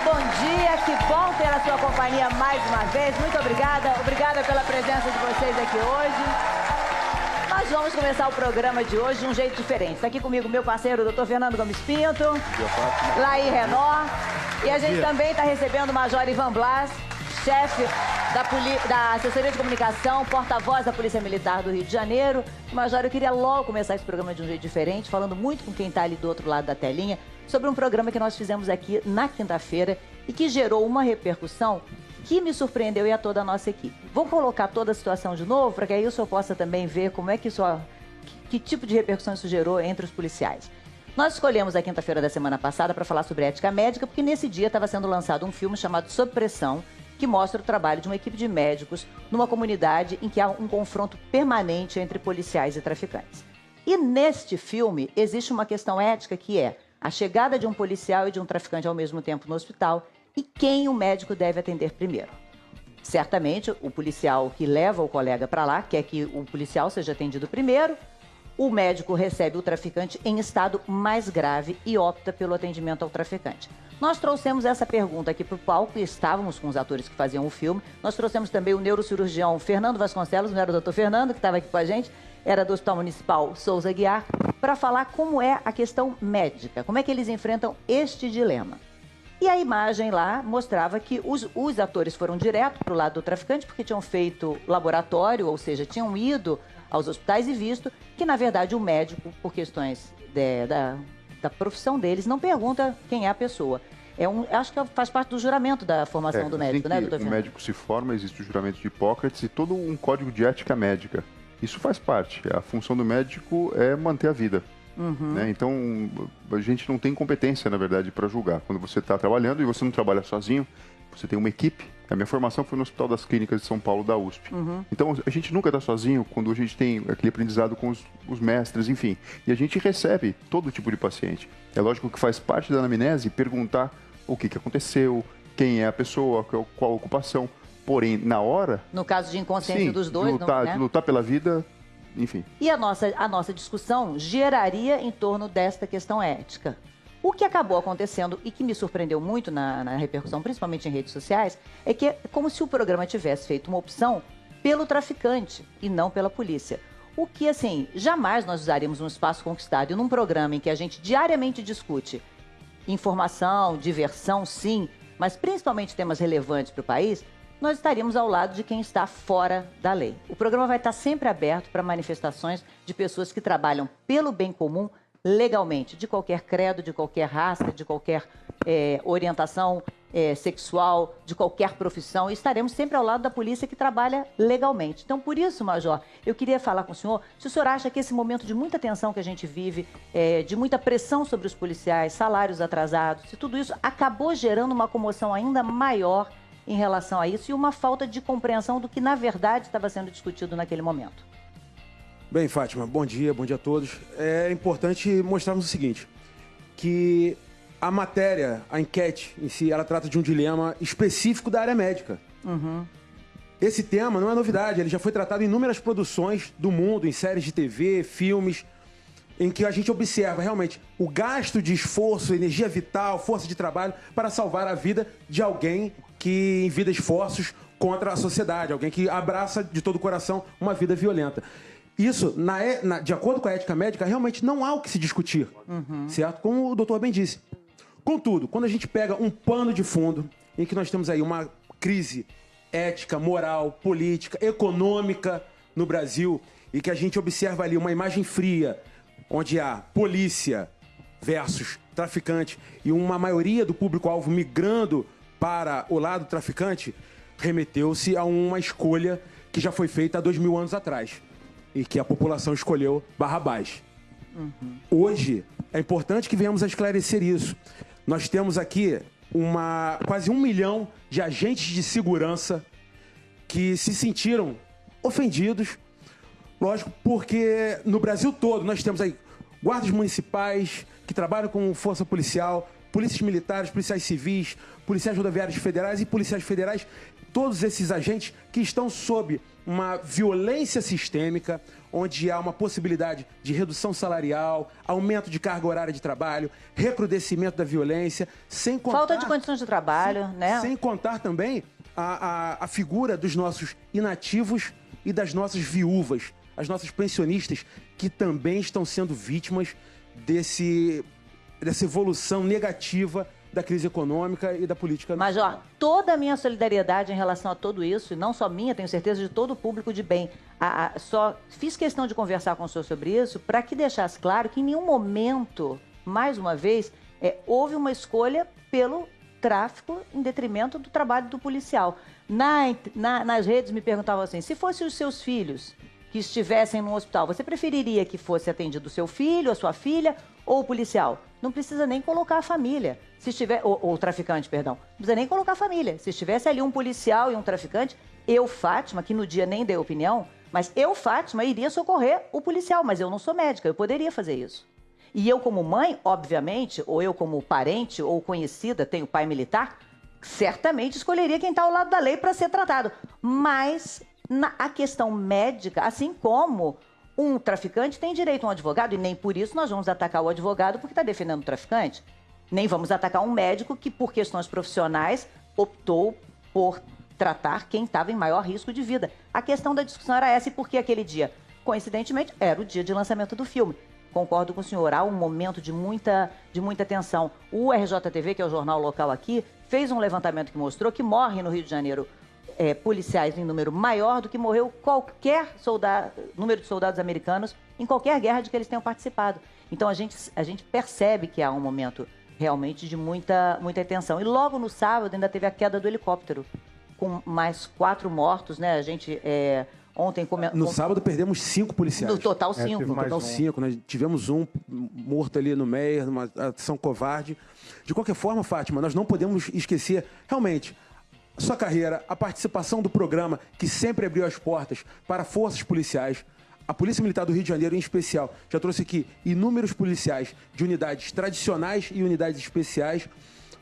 bom dia, que bom ter a sua companhia mais uma vez. Muito obrigada, obrigada pela presença de vocês aqui hoje. Nós vamos começar o programa de hoje de um jeito diferente. Está aqui comigo meu parceiro, o Dr. Fernando Gomes Pinto, Laí Renó, e a gente também está recebendo o Major Ivan Blas, chefe da Assessoria de Comunicação, porta-voz da Polícia Militar do Rio de Janeiro. Major, eu queria logo começar esse programa de um jeito diferente, falando muito com quem está ali do outro lado da telinha, sobre um programa que nós fizemos aqui na quinta-feira e que gerou uma repercussão que me surpreendeu e a toda a nossa equipe. Vou colocar toda a situação de novo, para que aí o senhor possa também ver como é que isso, que tipo de repercussão isso gerou entre os policiais. Nós escolhemos a quinta-feira da semana passada para falar sobre ética médica, porque nesse dia estava sendo lançado um filme chamado Sob Pressão, que mostra o trabalho de uma equipe de médicos numa comunidade em que há um confronto permanente entre policiais e traficantes. E neste filme existe uma questão ética que é a chegada de um policial e de um traficante ao mesmo tempo no hospital e quem o médico deve atender primeiro. Certamente, o policial que leva o colega para lá quer que o policial seja atendido primeiro, o médico recebe o traficante em estado mais grave e opta pelo atendimento ao traficante. Nós trouxemos essa pergunta aqui para o palco e estávamos com os atores que faziam o filme. Nós trouxemos também o neurocirurgião Fernando Vasconcelos, não era o doutor Fernando, que estava aqui com a gente, era do Hospital Municipal Souza Aguiar, para falar como é a questão médica, como é que eles enfrentam este dilema. E a imagem lá mostrava que os atores foram direto para o lado do traficante, porque tinham feito laboratório, ou seja, tinham ido aos hospitais e visto que, na verdade, o médico, por questões da profissão deles, não pergunta quem é a pessoa. Acho que faz parte do juramento da formação do médico, né, doutor Fernando? O médico se forma, existe o juramento de Hipócrates e todo um código de ética médica. Isso faz parte. A função do médico é manter a vida. Né? Então, a gente não tem competência, na verdade, para julgar. Quando você está trabalhando e você não trabalha sozinho, você tem uma equipe. A minha formação foi no Hospital das Clínicas de São Paulo, da USP. Então, a gente nunca está sozinho quando a gente tem aquele aprendizado com os mestres, enfim. E a gente recebe todo tipo de paciente. É lógico que faz parte da anamnese perguntar o que aconteceu, quem é a pessoa, qual a ocupação. Porém, na hora... No caso de inconsciência dos dois, de lutar pela vida, enfim. E a nossa discussão geraria em torno desta questão ética. O que acabou acontecendo e que me surpreendeu muito na repercussão, principalmente em redes sociais, é que é como se o programa tivesse feito uma opção pelo traficante e não pela polícia. O que, assim, jamais nós usaríamos um espaço conquistado e num programa em que a gente diariamente discute informação, diversão, sim, mas principalmente temas relevantes para o país, nós estaríamos ao lado de quem está fora da lei. O programa vai estar sempre aberto para manifestações de pessoas que trabalham pelo bem comum legalmente, de qualquer credo, de qualquer raça, de qualquer orientação sexual, de qualquer profissão, e estaremos sempre ao lado da polícia que trabalha legalmente. Então, por isso, Major, eu queria falar com o senhor, se o senhor acha que esse momento de muita tensão que a gente vive, de muita pressão sobre os policiais, salários atrasados, se tudo isso acabou gerando uma comoção ainda maior em relação a isso e uma falta de compreensão do que, na verdade, estava sendo discutido naquele momento. Bem, Fátima, bom dia a todos. É importante mostrarmos o seguinte, que a matéria, a enquete em si, ela trata de um dilema específico da área médica. Esse tema não é novidade, ele já foi tratado em inúmeras produções do mundo, em séries de TV, filmes, em que a gente observa realmente o gasto de esforço, energia vital, força de trabalho para salvar a vida de alguém que envida esforços contra a sociedade, alguém que abraça de todo o coração uma vida violenta. Isso, de acordo com a ética médica, realmente não há o que se discutir, certo? Como o doutor bem disse. Contudo, quando a gente pega um pano de fundo, em que nós temos aí uma crise ética, moral, política, econômica no Brasil, e que a gente observa ali uma imagem fria, onde há polícia versus traficante, e uma maioria do público-alvo migrando para o lado traficante, remeteu-se a uma escolha que já foi feita há 2000 anos atrás. E que a população escolheu Barrabás. Hoje, é importante que venhamos a esclarecer isso. Nós temos aqui quase 1 milhão de agentes de segurança que se sentiram ofendidos, lógico, porque no Brasil todo nós temos aí guardas municipais que trabalham com força policial, polícias militares, policiais civis, policiais rodoviários federais e policiais federais, todos esses agentes que estão sob uma violência sistêmica, onde há uma possibilidade de redução salarial, aumento de carga horária de trabalho, recrudescimento da violência, sem contar... Falta de condições de trabalho, né? Sem contar também a figura dos nossos inativos e das nossas viúvas, as nossas pensionistas, que também estão sendo vítimas dessa evolução negativa da crise econômica e da política nacional. Major, toda a minha solidariedade em relação a tudo isso, e não só minha, tenho certeza de todo o público de bem. Só fiz questão de conversar com o senhor sobre isso para que deixasse claro que em nenhum momento, mais uma vez, houve uma escolha pelo tráfico em detrimento do trabalho do policial. Nas redes me perguntavam assim, se fossem os seus filhos que estivessem no hospital, você preferiria que fosse atendido o seu filho, a sua filha ou o policial? Não precisa nem colocar a família. Se estiver, ou o traficante, perdão. Não precisa nem colocar a família. Se estivesse ali um policial e um traficante, eu, Fátima, que no dia nem dei opinião, mas eu, Fátima, iria socorrer o policial, mas eu não sou médica, eu poderia fazer isso. E eu como mãe, obviamente, ou eu como parente ou conhecida, tenho pai militar, certamente escolheria quem está ao lado da lei para ser tratado. Mas a questão médica, assim como um traficante tem direito a um advogado, e nem por isso nós vamos atacar o advogado porque está defendendo o traficante. Nem vamos atacar um médico que, por questões profissionais, optou por tratar quem estava em maior risco de vida. A questão da discussão era essa, e por que aquele dia? Coincidentemente, era o dia de lançamento do filme. Concordo com o senhor, há um momento de muita tensão. O RJTV, que é o jornal local aqui, fez um levantamento que mostrou que morre no Rio de Janeiro policiais em número maior do que morreu qualquer número de soldados americanos em qualquer guerra de que eles tenham participado. Então a gente percebe que há um momento realmente de muita tensão. E logo no sábado ainda teve a queda do helicóptero, com mais 4 mortos, né? A gente ontem... No sábado perdemos 5 policiais. No total 5. No total 5, né? Tivemos um morto ali no Meier, numa ação covarde. De qualquer forma, Fátima, nós não podemos esquecer, realmente, a sua carreira, a participação do programa, que sempre abriu as portas para forças policiais. A Polícia Militar do Rio de Janeiro, em especial, já trouxe aqui inúmeros policiais de unidades tradicionais e unidades especiais.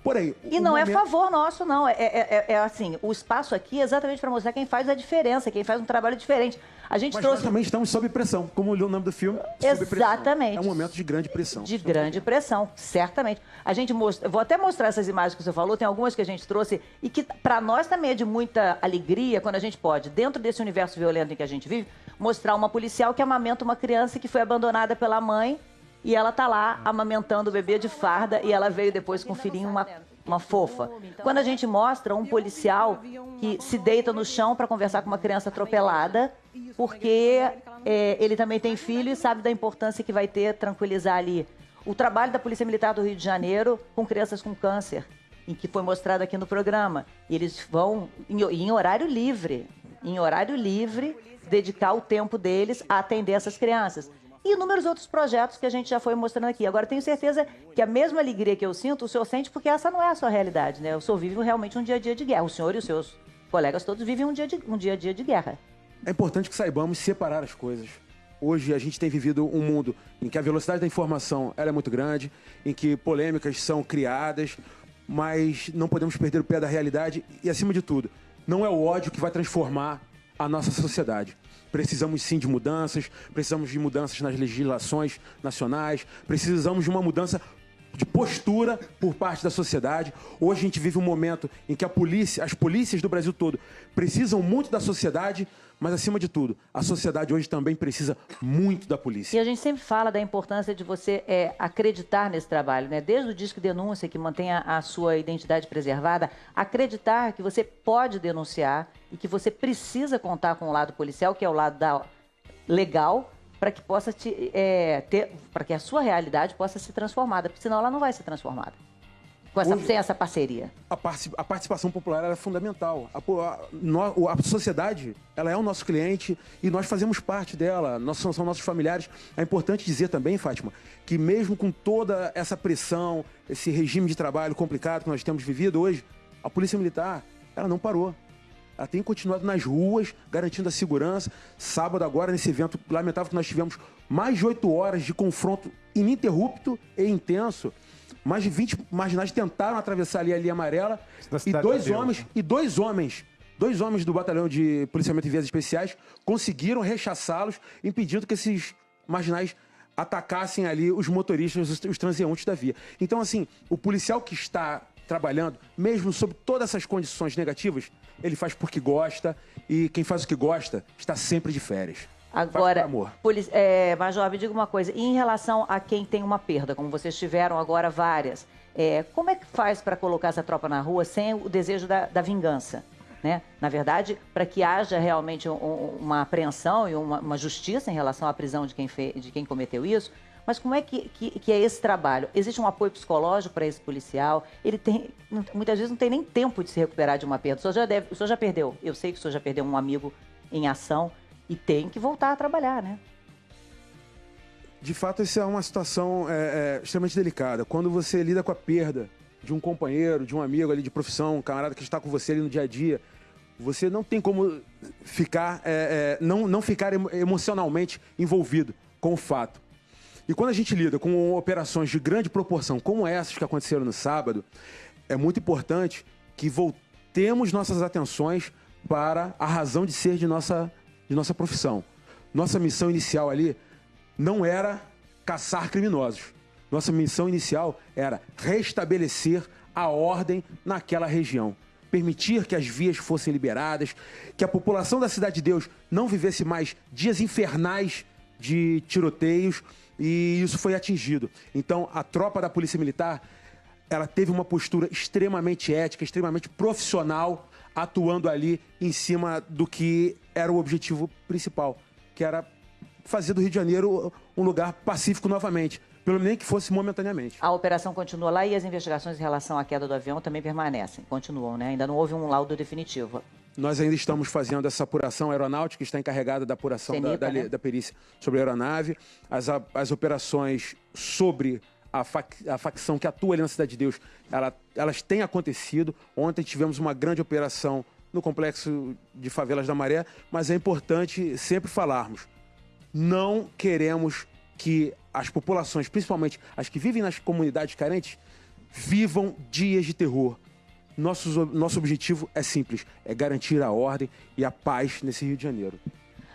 Porém, e não é favor nosso, não. É assim, o espaço aqui é exatamente para mostrar quem faz a diferença, quem faz um trabalho diferente. Mas nós também estamos sob pressão, como o nome do filme. Exatamente. É um momento de grande pressão. De grande pressão, certamente. A gente vou até mostrar essas imagens que você falou, tem algumas que a gente trouxe e que para nós também é de muita alegria quando a gente pode, dentro desse universo violento em que a gente vive, mostrar uma policial que amamenta uma criança que foi abandonada pela mãe. E ela tá lá amamentando o bebê de farda e ela veio depois com o filhinho, uma fofa. Quando a gente mostra um policial que se deita no chão para conversar com uma criança atropelada, porque ele também tem filho e sabe da importância que vai ter tranquilizar ali. O trabalho da Polícia Militar do Rio de Janeiro com crianças com câncer, em que foi mostrado aqui no programa. E eles vão, em horário livre, dedicar o tempo deles a atender essas crianças. E inúmeros outros projetos que a gente já foi mostrando aqui. Agora, tenho certeza que a mesma alegria que eu sinto, o senhor sente, porque essa não é a sua realidade, né? O senhor vive realmente um dia a dia de guerra. O senhor e os seus colegas todos vivem um dia a dia de guerra. É importante que saibamos separar as coisas. Hoje a gente tem vivido um mundo em que a velocidade da informação ela é muito grande, em que polêmicas são criadas, mas não podemos perder o pé da realidade e, acima de tudo, não é o ódio que vai transformar a nossa sociedade. Precisamos sim de mudanças, precisamos de mudanças nas legislações nacionais, precisamos de uma mudança de postura por parte da sociedade. Hoje a gente vive um momento em que as polícias do Brasil todo precisam muito da sociedade, mas acima de tudo, a sociedade hoje também precisa muito da polícia. E a gente sempre fala da importância de você acreditar nesse trabalho, né? Desde o Disque Denúncia, que mantém a sua identidade preservada, acreditar que você pode denunciar e que você precisa contar com o lado policial, que é o lado legal, para que possa para que a sua realidade possa ser transformada, porque senão ela não vai ser transformada. Sem essa parceria. A participação popular é fundamental. A sociedade, ela é o nosso cliente e nós fazemos parte dela. São nossos familiares. É importante dizer também, Fátima, que mesmo com toda essa pressão, esse regime de trabalho complicado que nós temos vivido hoje, a Polícia Militar, ela não parou. Ela tem continuado nas ruas, garantindo a segurança. Sábado agora, nesse evento lamentável que nós tivemos, mais de 8 horas de confronto ininterrupto e intenso. Mais de 20 marginais tentaram atravessar ali a linha amarela e dois homens 2 homens do batalhão de policiamento em vias especiais conseguiram rechaçá-los, impedindo que esses marginais atacassem ali os motoristas, os transeuntes da via. Então, assim, o policial que está trabalhando, mesmo sob todas essas condições negativas, ele faz porque gosta, e quem faz o que gosta está sempre de férias. Agora, Major, me diga uma coisa, e em relação a quem tem uma perda, como vocês tiveram agora várias, como é que faz para colocar essa tropa na rua sem o desejo da vingança? Né? Na verdade, para que haja realmente uma apreensão e uma justiça em relação à prisão de quem cometeu isso, mas como é que é esse trabalho? Existe um apoio psicológico para esse policial? Ele muitas vezes não tem nem tempo de se recuperar de uma perda. O senhor já perdeu, eu sei que o senhor já perdeu um amigo em ação e tem que voltar a trabalhar, né? De fato, essa é uma situação extremamente delicada. Quando você lida com a perda de um companheiro, de um amigo ali de profissão, um camarada que está com você ali no dia a dia, você não tem como não ficar emocionalmente envolvido com o fato. E quando a gente lida com operações de grande proporção, como essas que aconteceram no sábado, é muito importante que voltemos nossas atenções para a razão de ser de nossa profissão. Nossa missão inicial ali não era caçar criminosos. Nossa missão inicial era restabelecer a ordem naquela região. Permitir que as vias fossem liberadas, que a população da Cidade de Deus não vivesse mais dias infernais de tiroteios, e isso foi atingido. Então, a tropa da Polícia Militar, ela teve uma postura extremamente ética, extremamente profissional, atuando ali em cima do que era o objetivo principal, que era fazer do Rio de Janeiro um lugar pacífico novamente, pelo menos que fosse momentaneamente. A operação continua lá e as investigações em relação à queda do avião também permanecem, continuam, né? Ainda não houve um laudo definitivo. Nós ainda estamos fazendo essa apuração aeronáutica, que está encarregada da apuração da perícia sobre a aeronave. As operações sobre a facção que atua ali na Cidade de Deus, elas têm acontecido. Ontem tivemos uma grande operação no complexo de favelas da Maré, mas é importante sempre falarmos. Não queremos que as populações, principalmente as que vivem nas comunidades carentes, vivam dias de terror. Nosso objetivo é simples, é garantir a ordem e a paz nesse Rio de Janeiro.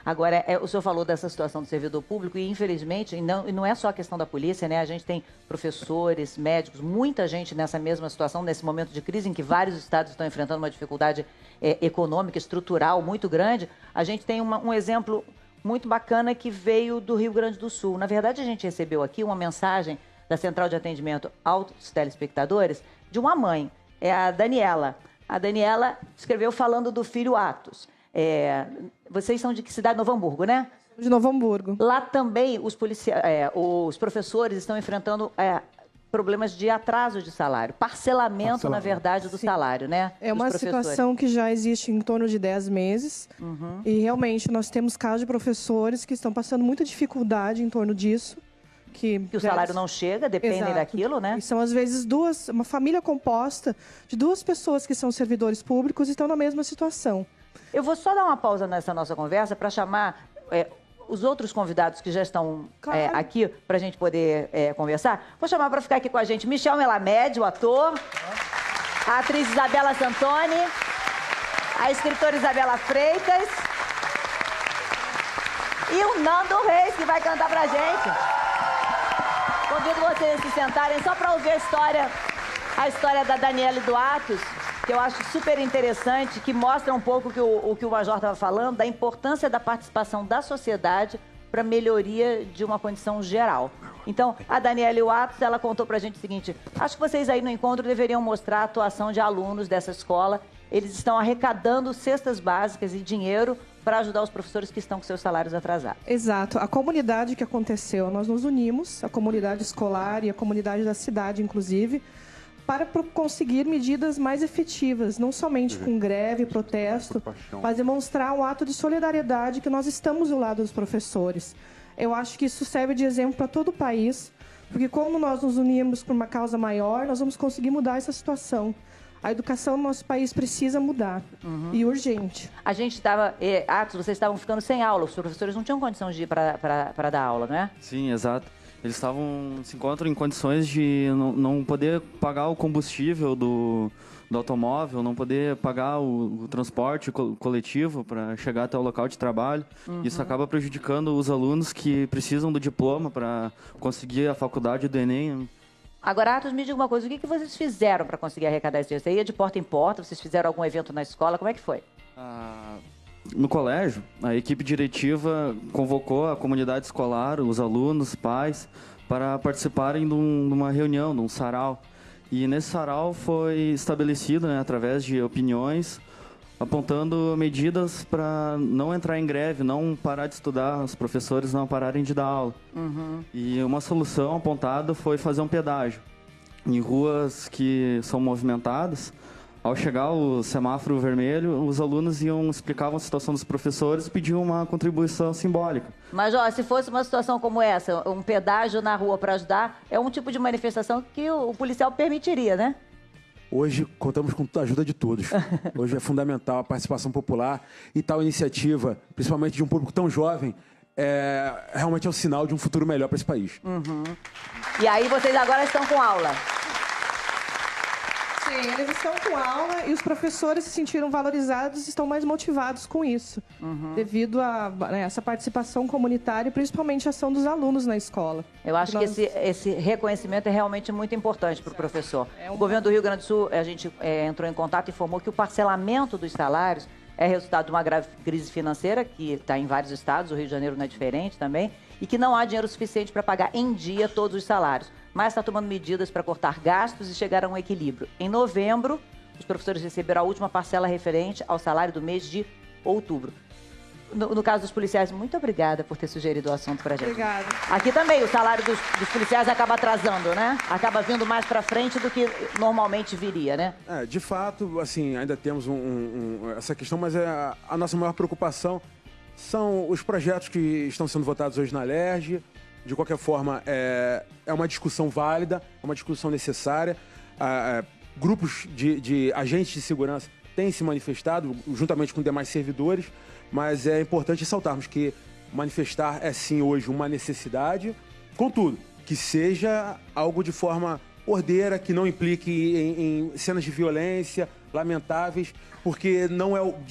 Agora, o senhor falou dessa situação do servidor público e, infelizmente, e não é só a questão da polícia, né? A gente tem professores, médicos, muita gente nessa mesma situação, nesse momento de crise em que vários estados estão enfrentando uma dificuldade econômica, estrutural muito grande. A gente tem um exemplo muito bacana que veio do Rio Grande do Sul. Na verdade, a gente recebeu aqui uma mensagem da Central de Atendimento aos Telespectadores de uma mãe, é a Daniela. A Daniela escreveu falando do filho Atos. Vocês são de que cidade? Novo Hamburgo, né? De Novo Hamburgo. Lá também os professores estão enfrentando problemas de atraso de salário, parcelamento, na verdade, do salário, né? É uma situação que já existe em torno de 10 meses. Uhum. E realmente nós temos casos de professores que estão passando muita dificuldade em torno disso. Que o salário não chega, dependem daquilo, né? E são, às vezes, uma família composta de 2 pessoas que são servidores públicos e estão na mesma situação. Eu vou só dar uma pausa nessa nossa conversa para chamar os outros convidados que já estão aqui para a gente poder conversar. Vou chamar para ficar aqui com a gente Michel Melamed, o ator, a atriz Isabela Santoni, a escritora Isabela Freitas e o Nando Reis, que vai cantar para a gente. Convido vocês a se sentarem só para ouvir a história da Daniela e do Atos, que eu acho super interessante, que mostra um pouco o que o Major estava falando, da importância da participação da sociedade para a melhoria de uma condição geral. Então, a Daniela e o Atos, ela contou para a gente o seguinte: acho que vocês aí no encontro deveriam mostrar a atuação de alunos dessa escola. Eles estão arrecadando cestas básicas e dinheiro para ajudar os professores que estão com seus salários atrasados. Exato. A comunidade que aconteceu, nós nos unimos, a comunidade escolar e a comunidade da cidade, inclusive, para conseguir medidas mais efetivas, não somente com greve, protesto, mas demonstrar um ato de solidariedade que nós estamos do lado dos professores. Eu acho que isso serve de exemplo para todo o país, porque como nós nos unimos por uma causa maior, nós vamos conseguir mudar essa situação. A educação no nosso país precisa mudar, e urgente. A gente estava... Atos, vocês estavam ficando sem aula, os professores não tinham condição de ir para dar aula, não é? Sim, exato. Eles se encontram em condições de não poder pagar o combustível do automóvel, não poder pagar o transporte coletivo para chegar até o local de trabalho. Isso acaba prejudicando os alunos que precisam do diploma para conseguir a faculdade do Enem. Agora, Atos, me diga uma coisa, o que vocês fizeram para conseguir arrecadar esse dinheiro? Você ia de porta em porta, vocês fizeram algum evento na escola, como é que foi? No colégio, a equipe diretiva convocou a comunidade escolar, os alunos, pais, para participarem de uma reunião, de um sarau. E nesse sarau foi estabelecido, né, através de opiniões, apontando medidas para não entrar em greve, não parar de estudar, os professores não pararem de dar aula. E uma solução apontada foi fazer um pedágio em ruas que são movimentadas. Ao chegar o semáforo vermelho, os alunos explicavam a situação dos professores e pediam uma contribuição simbólica. Mas, ó, se fosse uma situação como essa, um pedágio na rua para ajudar, é um tipo de manifestação que o policial permitiria, né? Hoje contamos com a ajuda de todos. Hoje é fundamental a participação popular e tal iniciativa, principalmente de um público tão jovem, realmente é um sinal de um futuro melhor para esse país. E aí vocês agora estão com aula? Sim, eles estão com aula e os professores se sentiram valorizados e estão mais motivados com isso, devido a essa participação comunitária e principalmente a ação dos alunos na escola. Eu acho que esse reconhecimento é realmente muito importante para o professor. O governo do Rio Grande do Sul, a gente entrou em contato e informou que o parcelamento dos salários é resultado de uma grave crise financeira, que está em vários estados, o Rio de Janeiro não é diferente também, e que não há dinheiro suficiente para pagar em dia todos os salários. Mas está tomando medidas para cortar gastos e chegar a um equilíbrio. Em novembro, os professores receberam a última parcela referente ao salário do mês de outubro. No caso dos policiais, muito obrigada por ter sugerido o assunto para a gente. Obrigada. Aqui também, o salário dos policiais acaba atrasando, né? Acaba vindo mais para frente do que normalmente viria, né? De fato, assim, ainda temos essa questão, mas a nossa maior preocupação são os projetos que estão sendo votados hoje na LERJ. De qualquer forma, é uma discussão válida, é uma discussão necessária. Grupos de agentes de segurança têm se manifestado, juntamente com demais servidores, mas é importante ressaltarmos que manifestar é sim hoje uma necessidade, contudo, que seja algo de forma ordeira, que não implique em cenas de violência lamentáveis, porque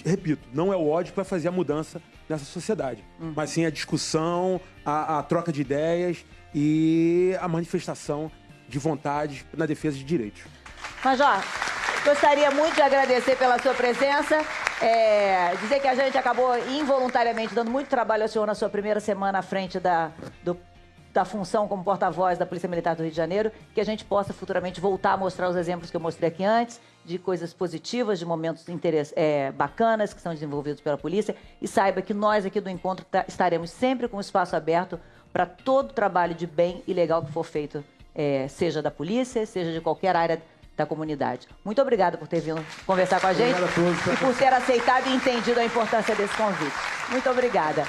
repito, não é o ódio que vai fazer a mudança nessa sociedade, mas sim a discussão, a troca de ideias e a manifestação de vontade na defesa de direitos. Major, gostaria muito de agradecer pela sua presença, dizer que a gente acabou involuntariamente dando muito trabalho ao senhor na sua primeira semana à frente da função como porta-voz da Polícia Militar do Rio de Janeiro, que a gente possa futuramente voltar a mostrar os exemplos que eu mostrei aqui antes, de coisas positivas, de momentos bacanas que são desenvolvidos pela polícia, e saiba que nós aqui do Encontro estaremos sempre com o espaço aberto para todo trabalho de bem e legal que for feito, seja da polícia, seja de qualquer área da comunidade. Muito obrigada por ter vindo conversar com a gente e por ter aceitado e entendido a importância desse convite. Muito obrigada.